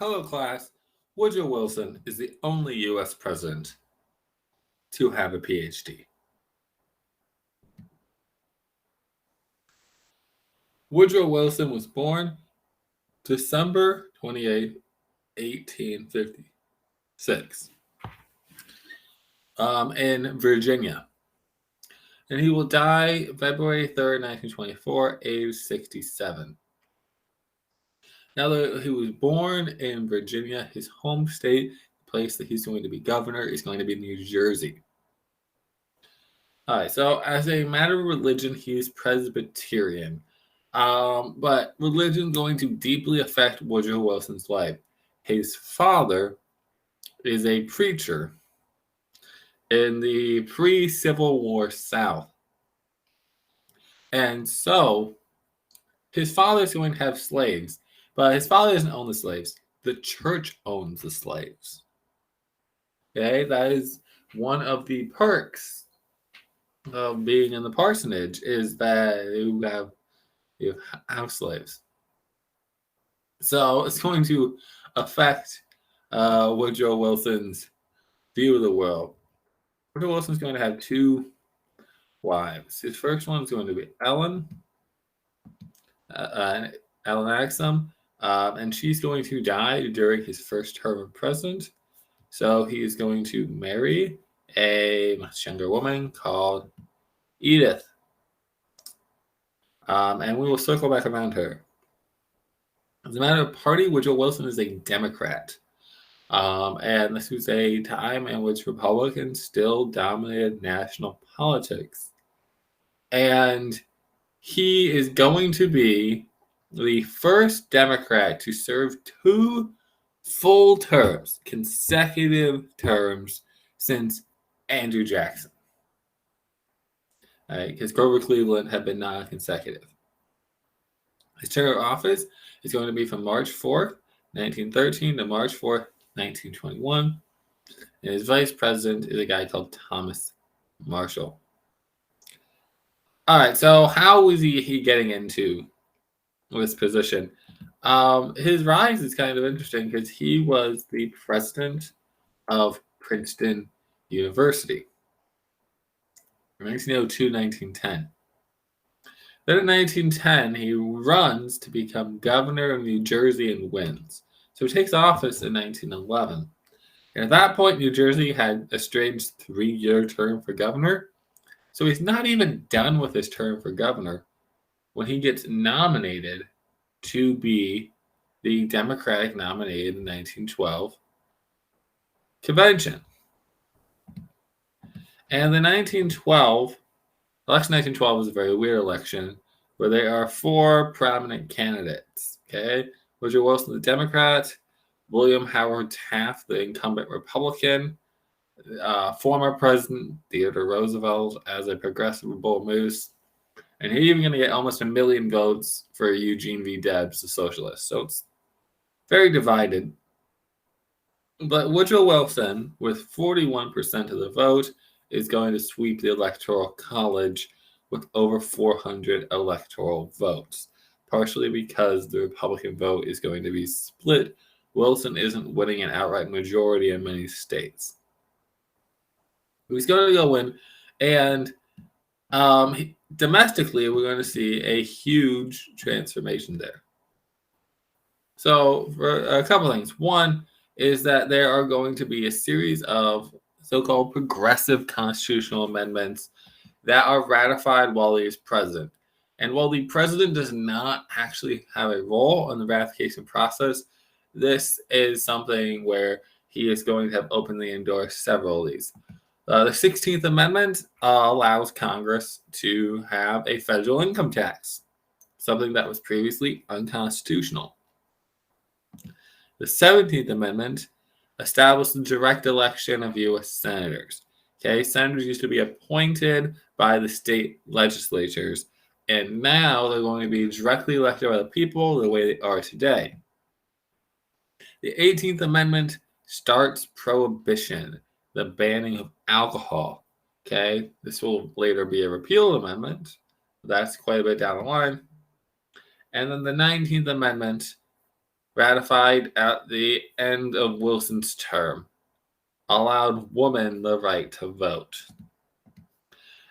Hello, class. Woodrow Wilson is the only U.S. president to have a PhD. Woodrow Wilson was born December 28, 1856, in Virginia. And he will die February 3rd, 1924, age 67. Now that he was born in Virginia, his home state, the place that he's going to be governor, is going to be New Jersey. All right, so as a matter of religion, he is Presbyterian. But religion is going to deeply affect Woodrow Wilson's life. His father is a preacher in the pre-Civil War South. And so his father is going to have slaves, but his father doesn't own the slaves. The church owns the slaves. Okay, that is one of the perks of being in the parsonage, is that you have house slaves. So it's going to affect Woodrow Wilson's view of the world. Woodrow Wilson's going to have two wives. His first one is going to be Ellen Axum, and she's going to die during his first term of president. So he is going to marry a much younger woman called Edith. And we will circle back around her. As a matter of party, Woodrow Wilson is a Democrat. And this was a time in which Republicans still dominated national politics. And he is going to be the first Democrat to serve 2 full terms, consecutive terms, since Andrew Jackson. Because Grover Cleveland had been non-consecutive. His term of office is going to be from March 4th, 1913 to March 4th, 1921. And his vice president is a guy called Thomas Marshall. All right, so how was he getting into this position? His rise is kind of interesting because he was the president of Princeton University from 1902 to 1910. Then in 1910, he runs to become governor of New Jersey and wins. So he takes office in 1911. And at that point, New Jersey had a strange 3-year term for governor. So he's not even done with his term for governor when he gets nominated to be the Democratic nominee in the 1912 convention. And the 1912 election 1912 was a very weird election where there are 4 prominent candidates. Okay, Woodrow Wilson, the Democrat, William Howard Taft, the incumbent Republican, former President Theodore Roosevelt as a progressive bull moose, and he's even going to get almost 1 million votes for Eugene V. Debs, the socialist. So it's very divided. But Woodrow Wilson, with 41% of the vote, is going to sweep the Electoral College with over 400 electoral votes, partially because the Republican vote is going to be split. Wilson isn't winning an outright majority in many states. He's going to go in, and domestically, we're going to see a huge transformation there. So, for a couple things. One is that there are going to be a series of so-called progressive constitutional amendments that are ratified while he is president. And while the president does not actually have a role in the ratification process, this is something where he is going to have openly endorsed several of these. The 16th Amendment allows Congress to have a federal income tax, something that was previously unconstitutional. The 17th Amendment established the direct election of U.S. senators. Okay, senators used to be appointed by the state legislatures, and now they're going to be directly elected by the people the way they are today. The 18th Amendment starts prohibition, the banning of alcohol. Okay, this will later be a repeal amendment. That's quite a bit down the line. And then the 19th Amendment ratified at the end of Wilson's term, allowed women the right to vote.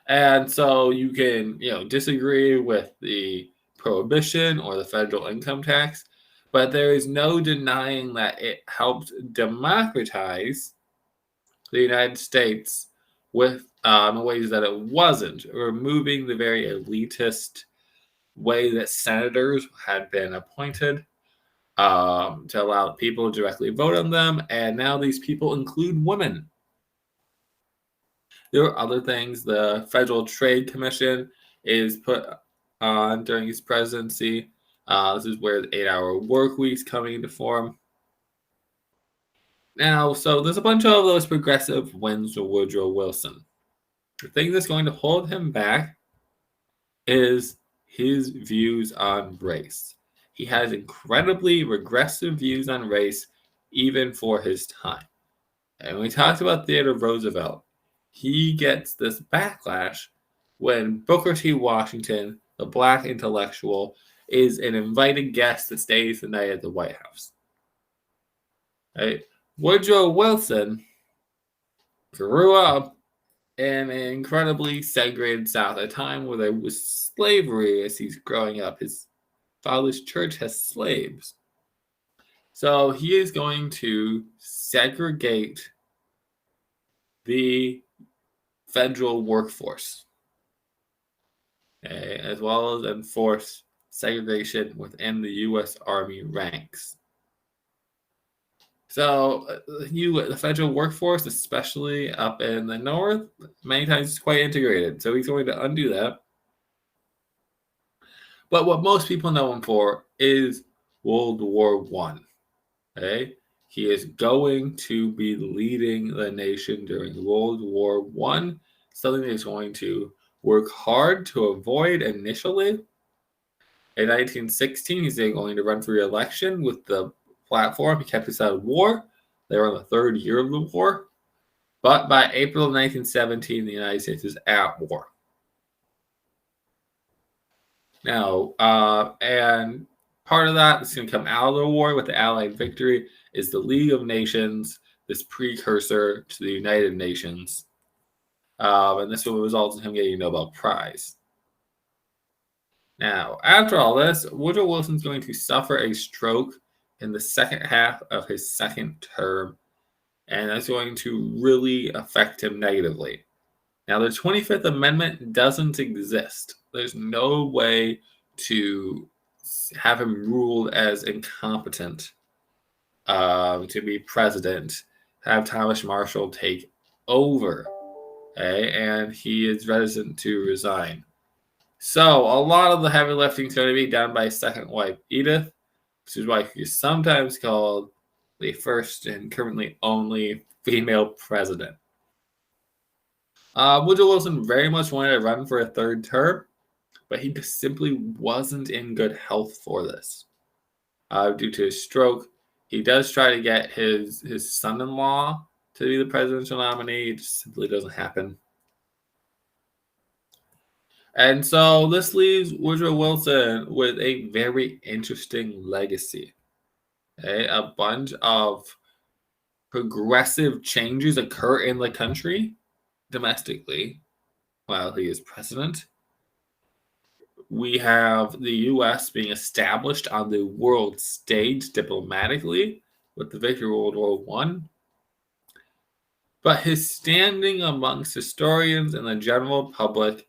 And so you can, disagree with the prohibition or the federal income tax, but there is no denying that it helped democratize the United States with ways that it wasn't, removing the very elitist way that senators had been appointed to allow people to directly vote on them. And now these people include women. There are other things. The Federal Trade Commission is put on during his presidency. This is where the 8-hour work week's coming into form. Now, so there's a bunch of those progressive wins for Woodrow Wilson. The thing that's going to hold him back is his views on race. He has incredibly regressive views on race, even for his time. And we talked about Theodore Roosevelt. He gets this backlash when Booker T. Washington, the black intellectual, is an invited guest that stays the night at the White House. Right? Woodrow Wilson grew up in an incredibly segregated South, at a time where there was slavery as he's growing up. His father's church has slaves. So he is going to segregate the federal workforce, as well as enforce segregation within the U.S. Army ranks. So the federal workforce, especially up in the north, many times is quite integrated. So he's going to undo that. But what most people know him for is World War I. Okay? He is going to be leading the nation during World War I, something that he's going to work hard to avoid initially. In 1916, he's going to run for re-election with the platform. He kept us out of war. They were on the third year of the war. But by April of 1917, the United States is at war. Now, and part of that that's going to come out of the war with the Allied victory is the League of Nations, this precursor to the United Nations. And this will result in him getting a Nobel Prize. Now, after all this, Woodrow Wilson's going to suffer a stroke in the second half of his second term, and that's going to really affect him negatively. Now, the 25th Amendment doesn't exist. There's no way to have him ruled as incompetent to be president, have Thomas Marshall take over, and he is reticent to resign. So a lot of the heavy lifting is going to be done by his second wife, Edith, which is why she's sometimes called the first and currently only female president. Woodrow Wilson very much wanted to run for a third term, but he just simply wasn't in good health for this. Due to his stroke, he does try to get his son-in-law to be the presidential nominee. It just simply doesn't happen. And so this leaves Woodrow Wilson with a very interesting legacy. A bunch of progressive changes occur in the country domestically while he is president. We have the U.S. being established on the world stage diplomatically with the victory of World War I. But his standing amongst historians and the general public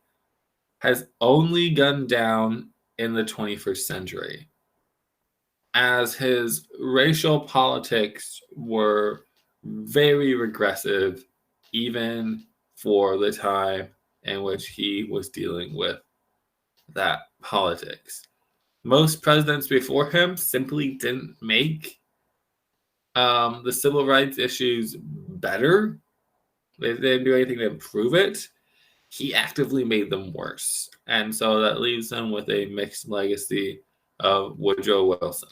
has only gone down in the 21st century, as his racial politics were very regressive, even for the time in which he was dealing with that politics. Most presidents before him simply didn't make the civil rights issues better. They didn't do anything to improve it. He actively made them worse. And so that leaves him with a mixed legacy of Woodrow Wilson.